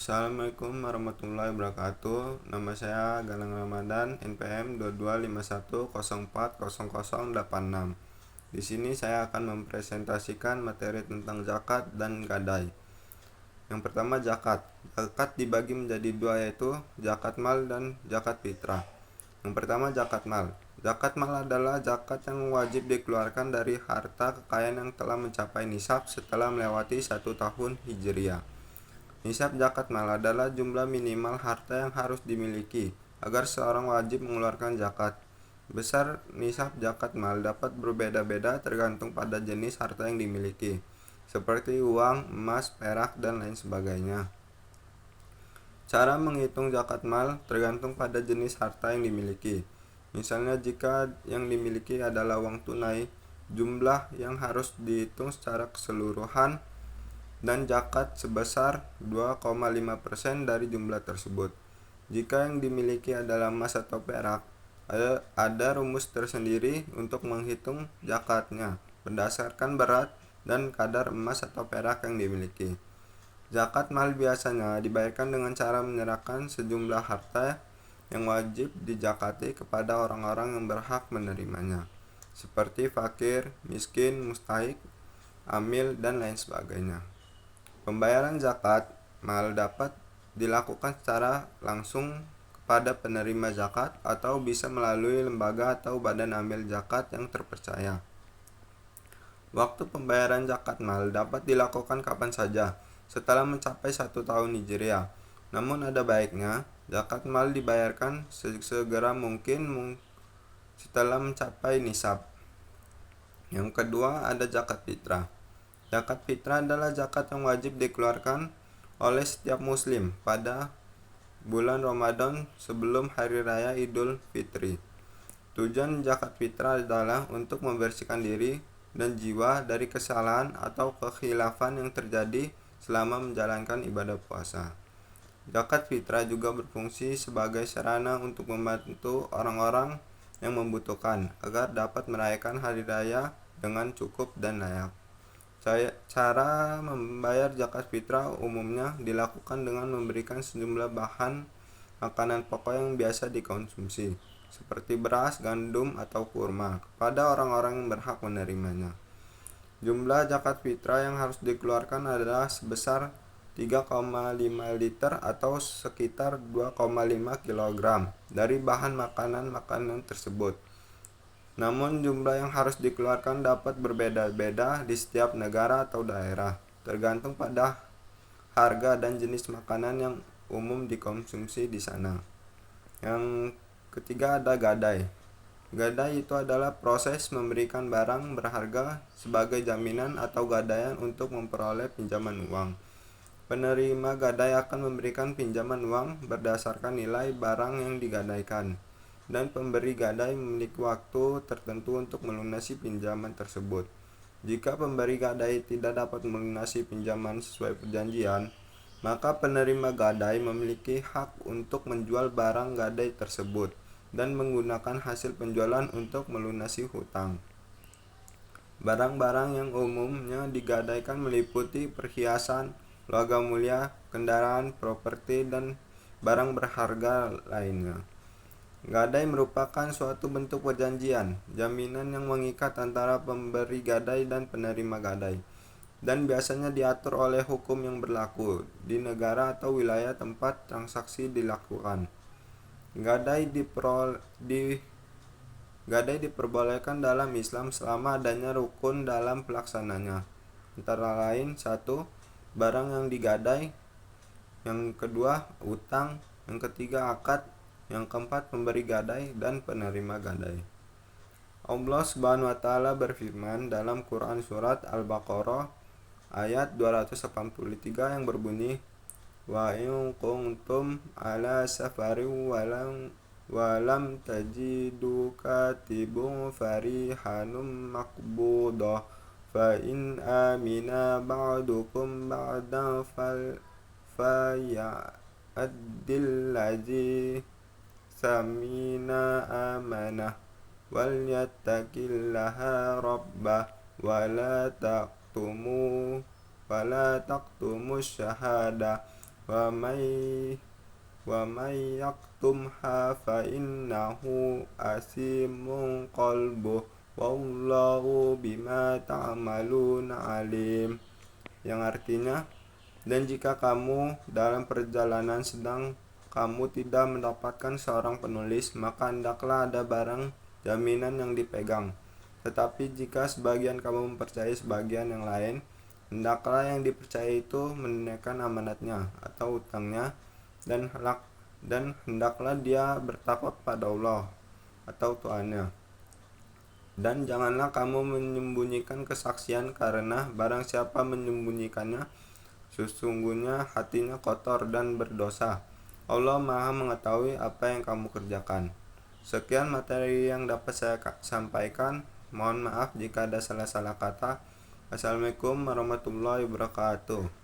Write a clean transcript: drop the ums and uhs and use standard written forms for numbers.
Assalamualaikum warahmatullahi wabarakatuh. Nama saya Galang Ramadan, NPM 2251040086. Di sini saya akan mempresentasikan materi tentang zakat dan gadai. Yang pertama, zakat. Zakat dibagi menjadi dua, yaitu zakat mal dan zakat fitrah. Yang pertama, zakat mal. Zakat mal adalah zakat yang wajib dikeluarkan dari harta kekayaan yang telah mencapai nisab setelah melewati 1 tahun Hijriah. Nisab zakat mal adalah jumlah minimal harta yang harus dimiliki agar seorang wajib mengeluarkan zakat. Besar nisab zakat mal dapat berbeda-beda tergantung pada jenis harta yang dimiliki, seperti uang, emas, perak, dan lain sebagainya. Cara menghitung zakat mal tergantung pada jenis harta yang dimiliki. Misalnya, jika yang dimiliki adalah uang tunai, jumlah yang harus dihitung secara keseluruhan dan zakat sebesar 2,5% dari jumlah tersebut. Jika yang dimiliki adalah emas atau perak, ada rumus tersendiri untuk menghitung zakatnya berdasarkan berat dan kadar emas atau perak yang dimiliki. Zakat mal biasanya dibayarkan dengan cara menyerahkan sejumlah harta yang wajib dizakati kepada orang-orang yang berhak menerimanya, seperti fakir, miskin, mustahik, amil, dan lain sebagainya. Pembayaran zakat mal dapat dilakukan secara langsung kepada penerima zakat atau bisa melalui lembaga atau badan amil zakat yang terpercaya. Waktu pembayaran zakat mal dapat dilakukan kapan saja setelah mencapai 1 tahun Hijriah. Namun ada baiknya zakat mal dibayarkan sesegera mungkin setelah mencapai nisab. Yang kedua, ada zakat fitrah. Zakat fitrah adalah zakat yang wajib dikeluarkan oleh setiap muslim pada bulan Ramadan sebelum hari raya Idul Fitri. Tujuan zakat fitrah adalah untuk membersihkan diri dan jiwa dari kesalahan atau kekhilafan yang terjadi selama menjalankan ibadah puasa. Zakat fitrah juga berfungsi sebagai sarana untuk membantu orang-orang yang membutuhkan agar dapat merayakan hari raya dengan cukup dan layak. Cara membayar zakat fitrah umumnya dilakukan dengan memberikan sejumlah bahan makanan pokok yang biasa dikonsumsi, seperti beras, gandum, atau kurma, kepada orang-orang yang berhak menerimanya. Jumlah zakat fitrah yang harus dikeluarkan adalah sebesar 3,5 liter atau sekitar 2,5 kg dari bahan makanan tersebut. Namun jumlah yang harus dikeluarkan dapat berbeda-beda di setiap negara atau daerah, tergantung pada harga dan jenis makanan yang umum dikonsumsi di sana. Yang ketiga, ada gadai. Gadai itu adalah proses memberikan barang berharga sebagai jaminan atau gadaian untuk memperoleh pinjaman uang. Penerima gadai akan memberikan pinjaman uang berdasarkan nilai barang yang digadaikan, dan pemberi gadai memiliki waktu tertentu untuk melunasi pinjaman tersebut. Jika pemberi gadai tidak dapat melunasi pinjaman sesuai perjanjian, maka penerima gadai memiliki hak untuk menjual barang gadai tersebut dan menggunakan hasil penjualan untuk melunasi hutang. Barang-barang yang umumnya digadaikan meliputi perhiasan, logam mulia, kendaraan, properti, dan barang berharga lainnya. Gadai merupakan suatu bentuk perjanjian, jaminan yang mengikat antara pemberi gadai dan penerima gadai, dan biasanya diatur oleh hukum yang berlaku di negara atau wilayah tempat transaksi dilakukan. Gadai diperbolehkan dalam Islam selama adanya rukun dalam pelaksananya, antara lain: 1. Barang yang digadai. Yang kedua, utang. Yang ketiga, akad. Yang keempat, pemberi gadai dan penerima gadai. Allah Subhanahu wa taala berfirman dalam Quran surat Al-Baqarah ayat 283 yang berbunyi, wa in kuntum ala safarin walam tajidu katibun farihanum maqbudah fa in amina ba'dukum ba'dan faya'addil ladzi samina amanah wal yattaqillaha rabbah wala taqtumu syahada wa may wa may yaktumha fa innahu asimun qalbuh wallahu bima ta'maluna alim, yang artinya, dan jika kamu dalam perjalanan sedang kamu tidak mendapatkan seorang penulis, maka hendaklah ada barang jaminan yang dipegang. Tetapi jika sebagian kamu mempercayai sebagian yang lain, hendaklah yang dipercayai itu menunaikan amanatnya atau utangnya, dan hendaklah dia bertakwa kepada Allah atau Tuhannya. Dan janganlah kamu menyembunyikan kesaksian, karena barang siapa menyembunyikannya, sesungguhnya hatinya kotor dan berdosa. Allah Maha mengetahui apa yang kamu kerjakan. Sekian materi yang dapat saya sampaikan. Mohon maaf jika ada salah-salah kata. Assalamualaikum warahmatullahi wabarakatuh.